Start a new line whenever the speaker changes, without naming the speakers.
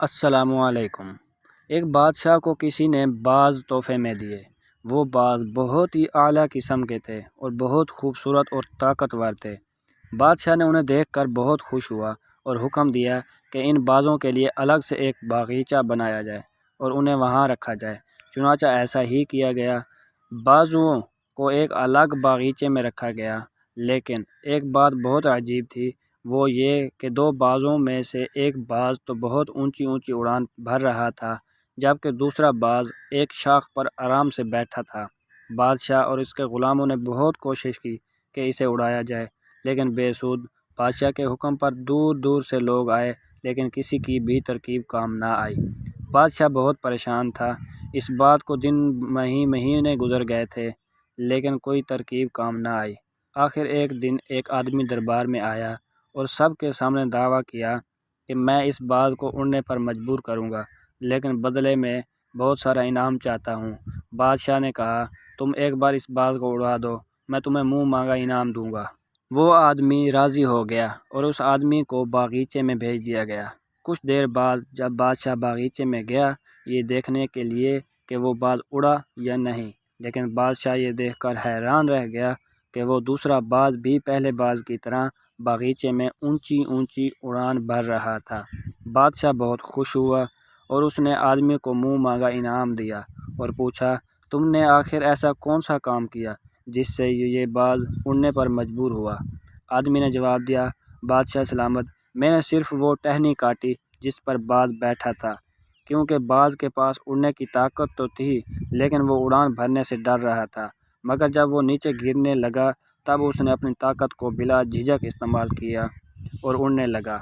السلام علیکم۔ ایک بادشاہ کو کسی نے باز تحفے میں دیے۔ وہ باز بہت ہی اعلیٰ قسم کے تھے اور بہت خوبصورت اور طاقتور تھے۔ بادشاہ نے انہیں دیکھ کر بہت خوش ہوا اور حکم دیا کہ ان بازوں کے لیے الگ سے ایک باغیچہ بنایا جائے اور انہیں وہاں رکھا جائے۔ چنانچہ ایسا ہی کیا گیا۔ بازوں کو ایک الگ باغیچے میں رکھا گیا، لیکن ایک بات بہت عجیب تھی، وہ یہ کہ دو بازوں میں سے ایک باز تو بہت اونچی اونچی اڑان بھر رہا تھا، جبکہ دوسرا باز ایک شاخ پر آرام سے بیٹھا تھا۔ بادشاہ اور اس کے غلاموں نے بہت کوشش کی کہ اسے اڑایا جائے، لیکن بے سود۔ بادشاہ کے حکم پر دور دور سے لوگ آئے، لیکن کسی کی بھی ترکیب کام نہ آئی۔ بادشاہ بہت پریشان تھا۔ اس بات کو دن مہینے گزر گئے تھے، لیکن کوئی ترکیب کام نہ آئی۔ آخر ایک دن ایک آدمی دربار میں آیا اور سب کے سامنے دعویٰ کیا کہ میں اس باز کو اڑنے پر مجبور کروں گا، لیکن بدلے میں بہت سارا انعام چاہتا ہوں۔ بادشاہ نے کہا، تم ایک بار اس باز کو اڑا دو، میں تمہیں منہ مانگا انعام دوں گا۔ وہ آدمی راضی ہو گیا اور اس آدمی کو باغیچے میں بھیج دیا گیا۔ کچھ دیر بعد جب بادشاہ باغیچے میں گیا یہ دیکھنے کے لیے کہ وہ باز اڑا یا نہیں، لیکن بادشاہ یہ دیکھ کر حیران رہ گیا کہ وہ دوسرا باز بھی پہلے باز کی طرح باغیچے میں اونچی اونچی اڑان بھر رہا تھا۔ بادشاہ بہت خوش ہوا اور اس نے آدمی کو منہ مانگا انعام دیا اور پوچھا، تم نے آخر ایسا کون سا کام کیا جس سے یہ باز اڑنے پر مجبور ہوا؟ آدمی نے جواب دیا، بادشاہ سلامت، میں نے صرف وہ ٹہنی کاٹی جس پر باز بیٹھا تھا، کیونکہ باز کے پاس اڑنے کی طاقت تو تھی، لیکن وہ اڑان بھرنے سے ڈر رہا تھا۔ مگر جب وہ نیچے گرنے لگا تب اس نے اپنی طاقت کو بلا جھجک استعمال کیا اور اڑنے لگا۔